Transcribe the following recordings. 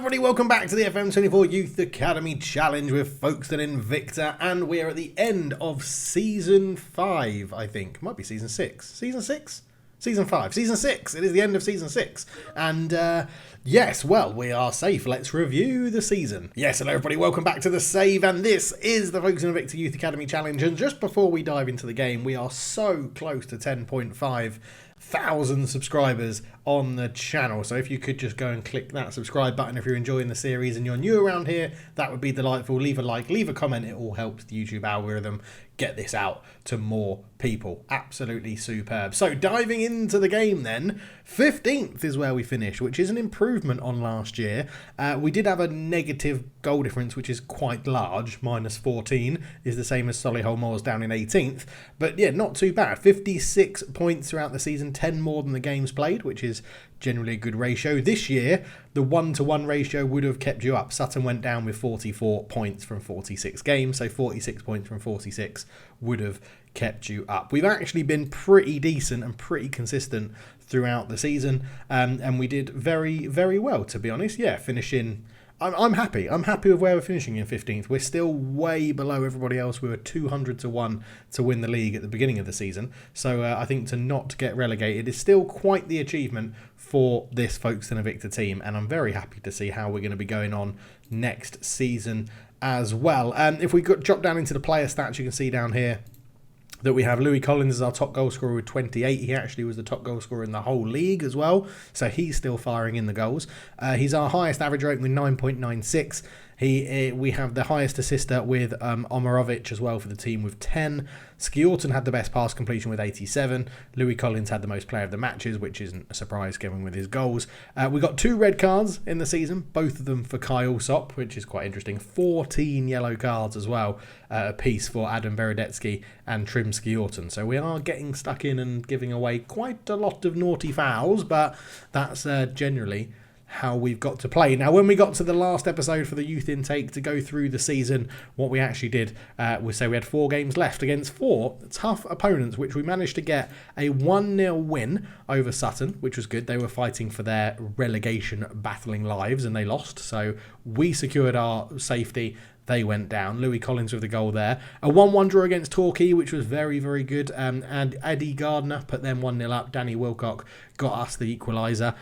everybody, welcome back to the FM24 Youth Academy Challenge with Folkestone and Victor, and we are at the end of Season 5, I think. Might be Season 6. Season 6? Season 5. Season 6! It is the end of Season 6. And, yes, well, we are safe. Let's review the season. Yes, hello everybody, welcome back to the save, and this is the Folkestone and Victor Youth Academy Challenge, and just before we dive into the game, we are so close to 10.5 thousand subscribers on the channel, so if you could just go and click that subscribe button if you're enjoying the series and you're new around here, that would be delightful. Leave a like, leave a comment, it all helps the YouTube algorithm get this out to more people. Absolutely superb. So diving into the game then, 15th is where we finished, which is an improvement on last year. We did have a negative goal difference, which is quite large. -14 is the same as Solihull Moors down in 18th, but yeah, not too bad. 56 points throughout the season, 10 more than the games played, which is generally a good ratio. This year, the 1-to-1 ratio would have kept you up. Sutton went down with 44 points from 46 games, so 46 points from 46 would have kept you up. We've actually been pretty decent and pretty consistent throughout the season, and we did very, very well, to be honest. Yeah, finishing... I'm happy. I'm happy with where we're finishing in 15th. We're still way below everybody else. We were 200-1 to win the league at the beginning of the season. So I think to not get relegated is still quite the achievement for this Folkestone and Victor team. And I'm very happy to see how we're going to be going on next season as well. If we drop down into the player stats, you can see down here that we have Louis Collins as our top goal scorer with 28. He actually was the top goal scorer in the whole league as well, so he's still firing in the goals. He's our highest average rating with 9.96. We have the highest assister with Omarovic as well for the team with 10. Skiorton had the best pass completion with 87. Louis Collins had the most player of the matches, which isn't a surprise given with his goals. We got 2 red cards in the season, both of them for Kai Allsop, which is quite interesting. 14 yellow cards as well, a piece for Adam Beredetsky and Trim Skiorton. So we are getting stuck in and giving away quite a lot of naughty fouls, but that's generally how we've got to play. Now, when we got to the last episode for the youth intake to go through the season, what we actually did was say we had 4 games left against 4 tough opponents, which we managed to get a 1-0 win over Sutton, which was good. They were fighting for their relegation battling lives and they lost, so we secured our safety. They went down. Louis Collins with the goal there. A 1-1 draw against Torquay, which was very, very good. And Eddie Gardner put them 1-0 up. Danny Wilcock got us the equaliser.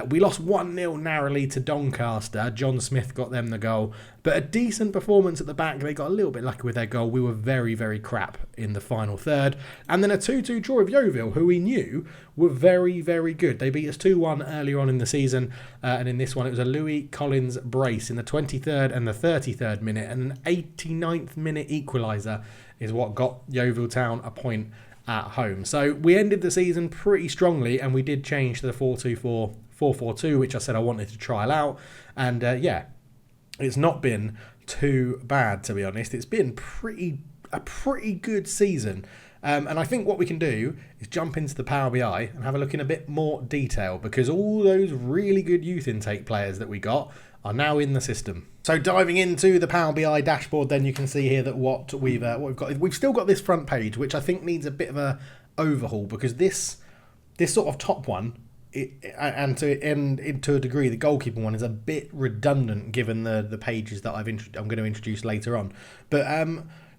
We lost 1-0 narrowly to Doncaster. John Smith got them the goal. But a decent performance at the back. They got a little bit lucky with their goal. We were very, very crap in the final third. And then a 2-2 draw with Yeovil, who we knew were very, very good. They beat us 2-1 earlier on in the season. And in this one, it was a Louis Collins brace in the 23rd and the 33rd minute. And an 89th minute equaliser is what got Yeovil Town a point at home. So we ended the season pretty strongly, and we did change to the 4-2-4, 4-4-2, which I said I wanted to trial out. And yeah, it's not been too bad, to be honest. It's been a pretty good season. And I think what we can do is jump into the PowerBI and have a look in a bit more detail, because all those really good youth intake players that we got are now in the system. So diving into the PowerBI dashboard, then you can see here that what we've got. We've still got this front page, which I think needs a bit of a overhaul, because this sort of top one, and to a degree, the goalkeeping one is a bit redundant given the pages that I'm going to introduce later on. But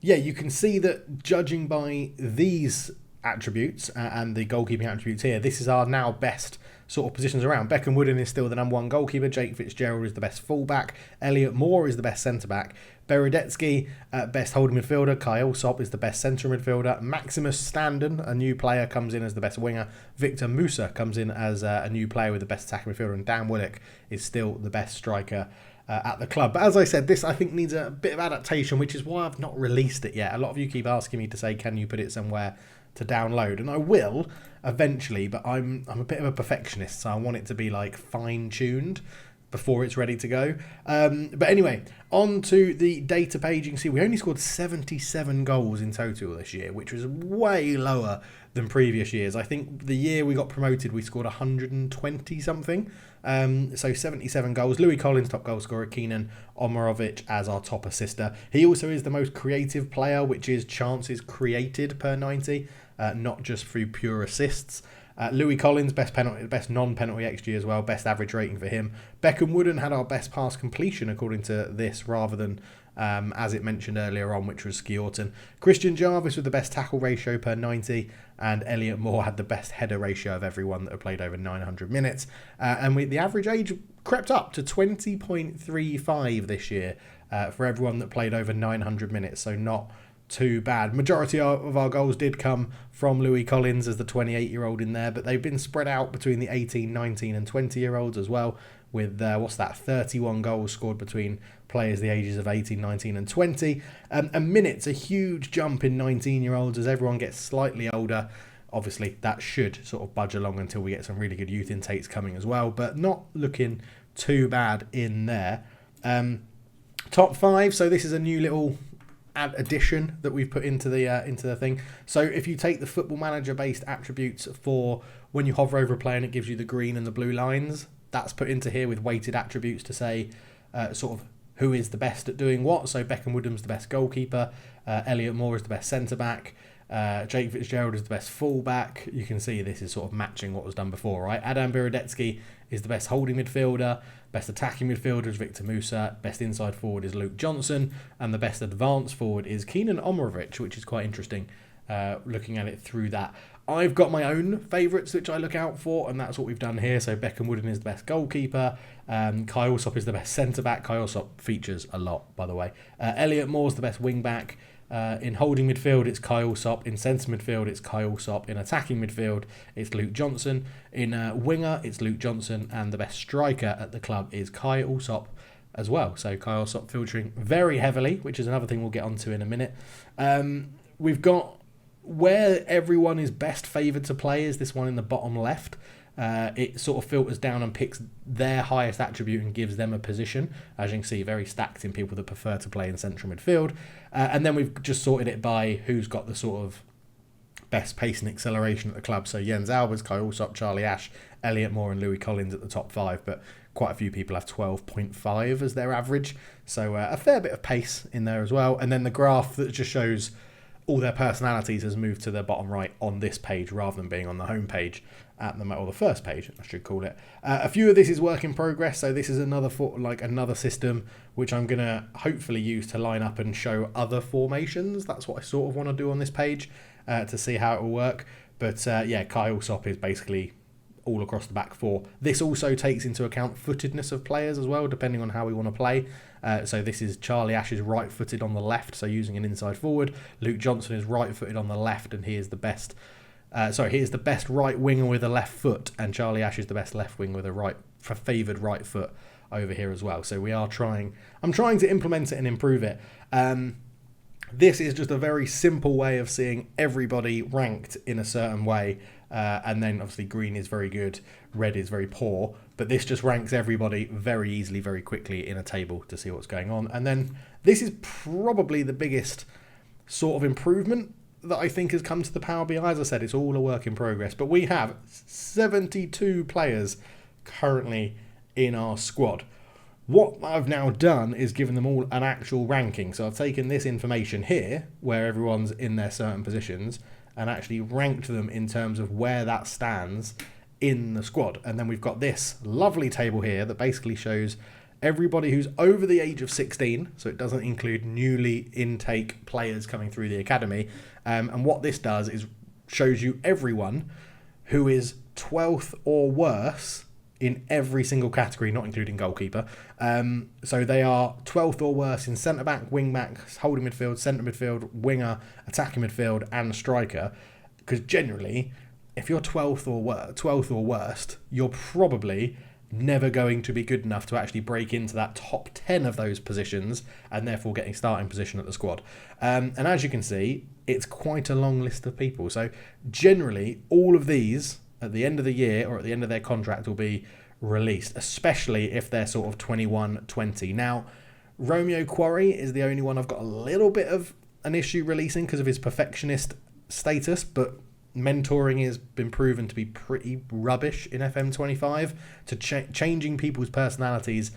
yeah, you can see that judging by these attributes and the goalkeeping attributes here, this is our now best sort of positions around. Beckham Wooden is still the #1 goalkeeper. Jake Fitzgerald is the best fullback. Elliot Moore is the best centre-back. Beredetsky, best holding midfielder. Kai Allsop is the best centre midfielder. Maximus Standen, a new player, comes in as the best winger. Victor Musa comes in as a new player with the best attacking midfielder. And Dan Willock is still the best striker at the club. But as I said, this I think needs a bit of adaptation, which is why I've not released it yet. A lot of you keep asking me to say, can you put it somewhere to download? And I will eventually, but I'm a bit of a perfectionist, so I want it to be like fine-tuned before it's ready to go. But anyway, on to the data page. You can see we only scored 77 goals in total this year, which was way lower than previous years. I think the year we got promoted, we scored 120 something. So 77 goals. Louis Collins, top goal scorer. Keenan Omarovic as our top assister. He also is the most creative player, which is chances created per 90, not just through pure assists. Louis Collins, best non-penalty XG as well, best average rating for him. Beckham Wooden had our best pass completion according to this, rather than as it mentioned earlier on, which was Skjorten. Christian Jarvis with the best tackle ratio per 90, and Elliot Moore had the best header ratio of everyone that have played over 900 minutes. The average age crept up to 20.35 this year for everyone that played over 900 minutes, so not too bad. Majority of our goals did come from Louis Collins as the 28-year-old in there, but they've been spread out between the 18, 19 and 20-year-olds as well, with 31 goals scored between players the ages of 18, 19 and 20. And minutes, a huge jump in 19-year-olds as everyone gets slightly older. Obviously, that should sort of budge along until we get some really good youth intakes coming as well, but not looking too bad in there. Top 5, so this is a new little addition that we've put into the thing. So if you take the Football Manager based attributes for when you hover over a player and it gives you the green and the blue lines, that's put into here with weighted attributes to say sort of who is the best at doing what. So Beckham Woodham's the best goalkeeper, Elliot Moore is the best centre-back, Jake Fitzgerald is the best full-back. You can see this is sort of matching what was done before, right? Adam Birodetsky is the best holding midfielder, best attacking midfielder is Victor Musa, best inside forward is Luke Johnson, and the best advanced forward is Kenan Omerovic, which is quite interesting looking at it through that. I've got my own favourites which I look out for, and that's what we've done here. So Beckham Wooden is the best goalkeeper, Kai Alsop is the best centre-back. Kai Alsop features a lot, by the way. Elliot Moore's the best wing-back. In holding midfield, it's Kai Alsop. In centre midfield, it's Kai Alsop. In attacking midfield, it's Luke Johnson. In winger, it's Luke Johnson. And the best striker at the club is Kai Alsop as well. So Kai Alsop filtering very heavily, which is another thing we'll get onto in a minute. We've got where everyone is best favoured to play is this one in the bottom left. It sort of filters down and picks their highest attribute and gives them a position. As you can see, very stacked in people that prefer to play in central midfield. And then we've just sorted it by who's got the sort of best pace and acceleration at the club. So Jens Albers, Kai Alsop, Charlie Ash, Elliot Moore and Louis Collins at the top 5, but quite a few people have 12.5 as their average. So a fair bit of pace in there as well. And then the graph that just shows all their personalities has moved to the bottom right on this page rather than being on the home page or the first page, I should call it. A few of this is work in progress, so this is another system which I'm going to hopefully use to line up and show other formations. That's what I sort of want to do on this page to see how it will work. But Kai Alsop is basically all across the back four. This also takes into account footedness of players as well, depending on how we want to play. So this is Charlie Ash is right-footed on the left, so using an inside forward. Luke Johnson is right-footed on the left, and he is the best. He is the best right winger with a left foot, and Charlie Ash is the best left wing with a favoured right foot over here as well. So I'm trying to implement it and improve it. This is just a very simple way of seeing everybody ranked in a certain way. And then obviously green is very good, red is very poor, but this just ranks everybody very easily, very quickly in a table to see what's going on. And then this is probably the biggest sort of improvement that I think has come to the PowerBI. As I said, it's all a work in progress, but we have 72 players currently in our squad. What I've now done is given them all an actual ranking. So I've taken this information here, where everyone's in their certain positions, and actually ranked them in terms of where that stands in the squad. And then we've got this lovely table here that basically shows everybody who's over the age of 16, so it doesn't include newly intake players coming through the academy. And what this does is shows you everyone who is 12th or worse in every single category, not including goalkeeper. So they are 12th or worse in centre-back, wing-back, holding midfield, centre midfield, winger, attacking midfield, and striker. Because generally, if you're 12th or worst, you're probably never going to be good enough to actually break into that top 10 of those positions and therefore getting starting position at the squad. And as you can see, it's quite a long list of people. So generally, all of these at the end of the year or at the end of their contract will be released, especially if they're sort of 21, 20. Now, Romeo Quarry is the only one I've got a little bit of an issue releasing because of his perfectionist status, but mentoring has been proven to be pretty rubbish in FM25. Changing people's personalities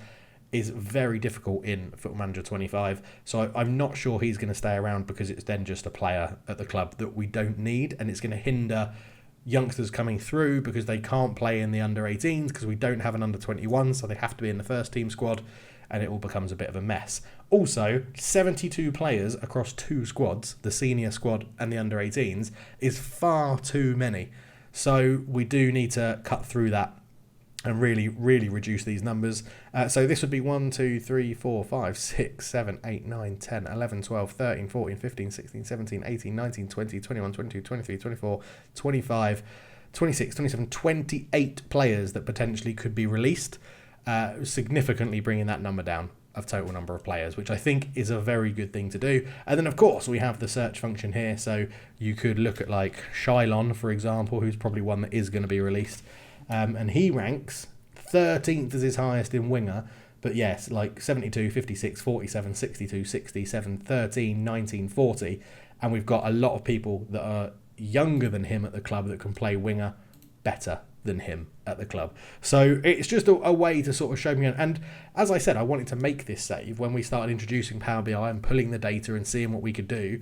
is very difficult in Football Manager 25, so I'm not sure he's going to stay around because it's then just a player at the club that we don't need, and it's going to hinder youngsters coming through because they can't play in the under-18s because we don't have an under-21, so they have to be in the first team squad, and it all becomes a bit of a mess. Also, 72 players across 2 squads, the senior squad and the under-18s, is far too many. So we do need to cut through that and really, really reduce these numbers. So this would be 1, 2, 3, 4, 5, 6, 7, 8, 9, 10, 11, 12, 13, 14, 15, 16, 17, 18, 19, 20, 21, 22, 23, 24, 25, 26, 27, 28 players that potentially could be released, significantly bringing that number down of total number of players, which I think is a very good thing to do. And then, of course, we have the search function here, so you could look at like Shylon, for example, who's probably one that is going to be released. And he ranks 13th as his highest in winger. But yes, like 72, 56, 47, 62, 67, 13, 19, 40. And we've got a lot of people that are younger than him at the club that can play winger better than him at the club. So it's just a way to sort of show me. And as I said, I wanted to make this save when we started introducing Power BI and pulling the data and seeing what we could do.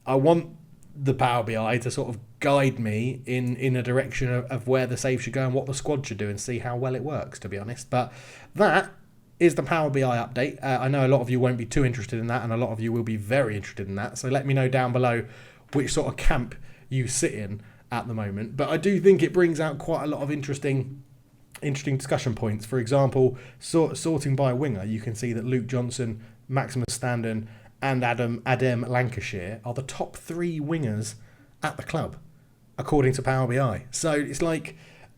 I want the Power BI to sort of guide me in a direction of where the save should go and what the squad should do and see how well it works, to be honest. But that is the Power BI update. I know a lot of you won't be too interested in that, and a lot of you will be very interested in that. So let me know down below which sort of camp you sit in at the moment. But I do think it brings out quite a lot of interesting discussion points. For example, sorting by winger, you can see that Luke Johnson, Maximus Standen, and Adem Lancashire are the top 3 wingers at the club, according to Power BI. So it's like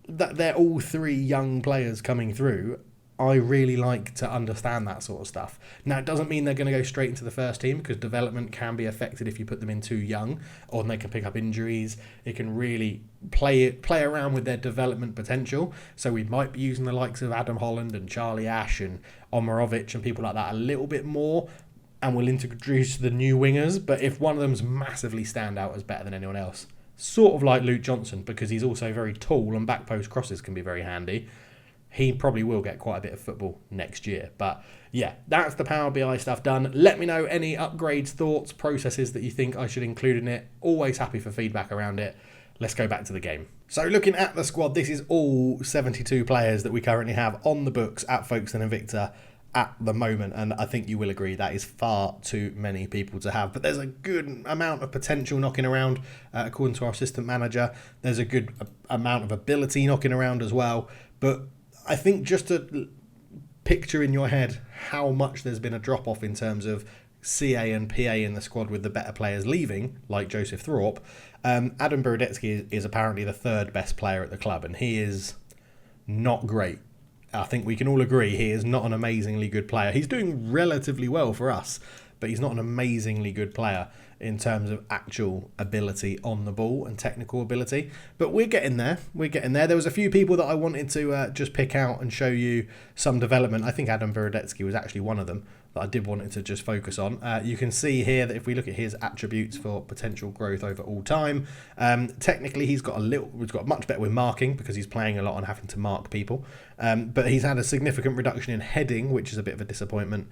that they're all 3 young players coming through. I really like to understand that sort of stuff. Now, it doesn't mean they're going to go straight into the first team, because development can be affected if you put them in too young, or they can pick up injuries. It can really play around with their development potential. So we might be using the likes of Adam Holland and Charlie Ash and Omarovic and people like that a little bit more, and we'll introduce the new wingers. But if one of them's massively stand out as better than anyone else, sort of like Luke Johnson, because he's also very tall and back post crosses can be very handy, he probably will get quite a bit of football next year. But yeah, that's the Power BI stuff done. Let me know any upgrades, thoughts, processes that you think I should include in it. Always happy for feedback around it. Let's go back to the game. So looking at the squad, this is all 72 players that we currently have on the books at Folkestone Invicta at the moment, and I think you will agree that is far too many people to have. But there's a good amount of potential knocking around, according to our assistant manager. There's a good amount of ability knocking around as well. But I think just to picture in your head how much there's been a drop-off in terms of CA and PA in the squad with the better players leaving, like Joseph Thorpe. Adam Beredetsky is apparently the 3rd best player at the club, and he is not great. I think we can all agree he is not an amazingly good player. He's doing relatively well for us, but he's not an amazingly good player in terms of actual ability on the ball and technical ability. But we're getting there. There was a few people that I wanted to just pick out and show you some development. I think Adam Beredetsky was actually one of them that I did want to just focus on. You can see here that if we look at his attributes for potential growth over all time, technically he's got much better with marking because he's playing a lot and having to mark people. But he's had a significant reduction in heading, which is a bit of a disappointment.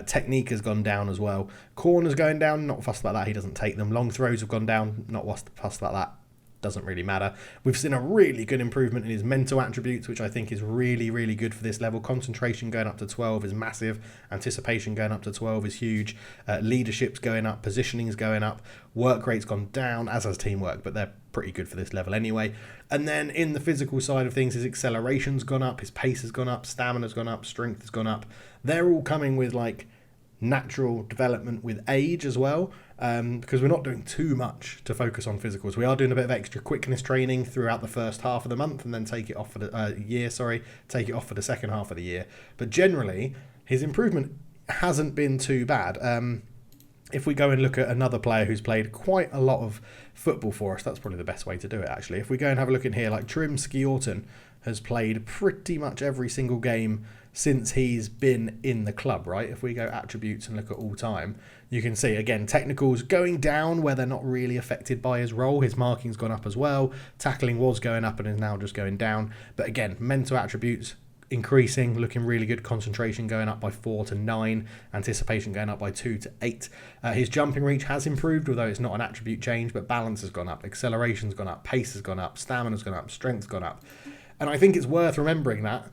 Technique has gone down as well. Corners going down, not fussed about that. He doesn't take them. Long throws have gone down, not fussed about that. Doesn't really matter. We've seen a really good improvement in his mental attributes, which I think is really, really good for this level. Concentration going up to 12 is massive. Anticipation going up to 12 is huge. Leadership's going up. Positioning's going up. Work rate's gone down, as has teamwork, but they're pretty good for this level anyway. And then in the physical side of things, his acceleration's gone up. His pace has gone up. Stamina's gone up. Strength has gone up. They're all coming with like natural development with age as well, because we're not doing too much to focus on physicals. We are doing a bit of extra quickness training throughout the first half of the month and then take it off for the take it off for the second half of the year. But generally his improvement hasn't been too bad. If we go and look at another player who's played quite a lot of football for us, that's probably the best way to do it actually. If we go and have a look in here, like Trim Skiorton has played pretty much every single game since he's been in the club, right? If we go attributes and look at all time, you can see, again, technicals going down where they're not really affected by his role. His marking's gone up as well. Tackling was going up and is now just going down. But again, mental attributes increasing, looking really good. Concentration going up by 4 to 9. Anticipation going up by 2 to 8. His jumping reach has improved, although it's not an attribute change, but balance has gone up, acceleration's gone up, pace has gone up, stamina's gone up, strength's gone up. And I think it's worth remembering that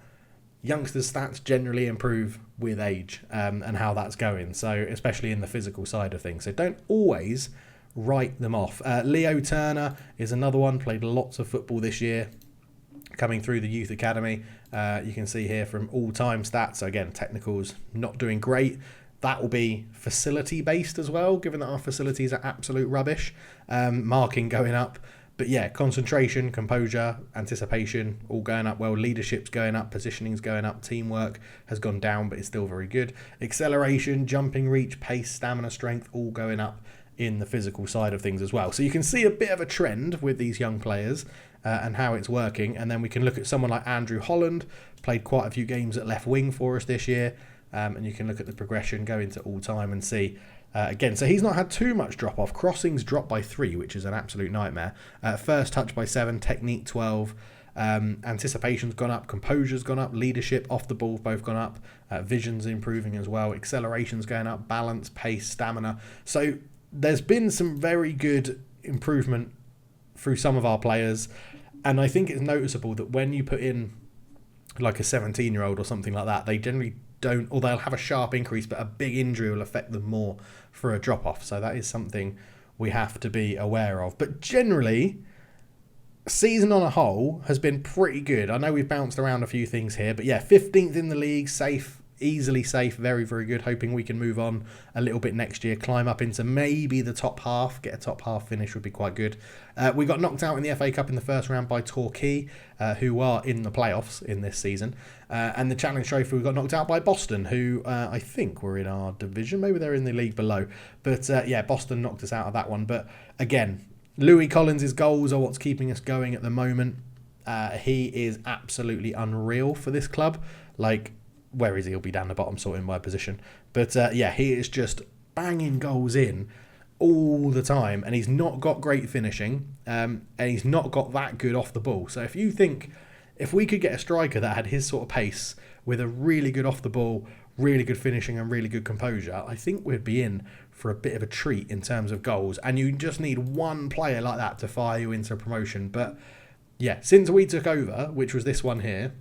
youngsters' stats generally improve with age, and how that's going. So especially in the physical side of things. So don't always write them off. Leo Turner is another one, played lots of football this year, coming through the youth academy. You can see here from all-time stats. So again, technicals not doing great. That will be facility based as well, given that our facilities are absolute rubbish. Marking going up. But yeah, concentration, composure, anticipation, all going up well. Leadership's going up, positioning's going up, teamwork has gone down, but it's still very good. Acceleration, jumping reach, pace, stamina, strength, all going up in the physical side of things as well. So you can see a bit of a trend with these young players and how it's working. And then we can look at someone like Andrew Holland, played quite a few games at left wing for us this year. And you can look at the progression, go into all time and see again. So he's not had too much drop off. Crossings dropped by 3, which is an absolute nightmare. First touch by 7, technique 12. Anticipation's gone up, composure's gone up, leadership, off the ball both gone up. Vision's improving as well. Acceleration's going up, balance, pace, stamina. So there's been some very good improvement through some of our players, and I think it's noticeable that when you put in like a 17-year-old or something like that, they generally don't, or they'll have a sharp increase, but a big injury will affect them more for a drop-off. So that is something we have to be aware of. But generally, season on a whole has been pretty good. I know we've bounced around a few things here, but yeah, 15th in the league, safe, easily safe, very, very good. Hoping we can move on a little bit next year, climb up into maybe the top half, get a top half finish would be quite good. We got knocked out in the FA Cup in the first round by Torquay, who are in the playoffs in this season. And the Challenge Trophy, we got knocked out by Boston, who I think were in our division. Maybe they're in the league below. But yeah, Boston knocked us out of that one. But again, Louis Collins' goals are what's keeping us going at the moment. He is absolutely unreal for this club. Like, where is he? He'll be down the bottom, sorting my position. But yeah, he is just banging goals in all the time, and he's not got great finishing, and he's not got that good off the ball. So if you think, if we could get a striker that had his sort of pace with a really good off the ball, really good finishing and really good composure, I think we'd be in for a bit of a treat in terms of goals. And you just need one player like that to fire you into promotion. But yeah, since we took over, which was this one here,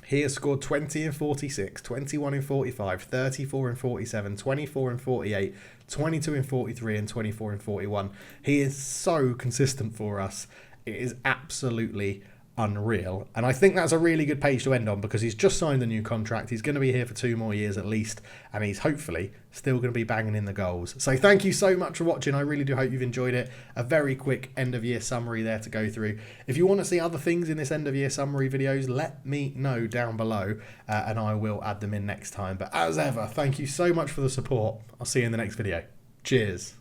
he has scored 20 in 46, 21 in 45, 34 in 47, 24 in 48, 22 in 43 and 24 in 41. He is so consistent for us. It is absolutely unreal. And I think that's a really good page to end on, because he's just signed a new contract. He's going to be here for 2 more years at least, and he's hopefully still going to be banging in the goals. So thank you so much for watching. I really do hope you've enjoyed it. A very quick end of year summary there to go through. If you want to see other things in this end of year summary videos, let me know down below, and I will add them in next time. But as ever, thank you so much for the support. I'll see you in the next video. Cheers.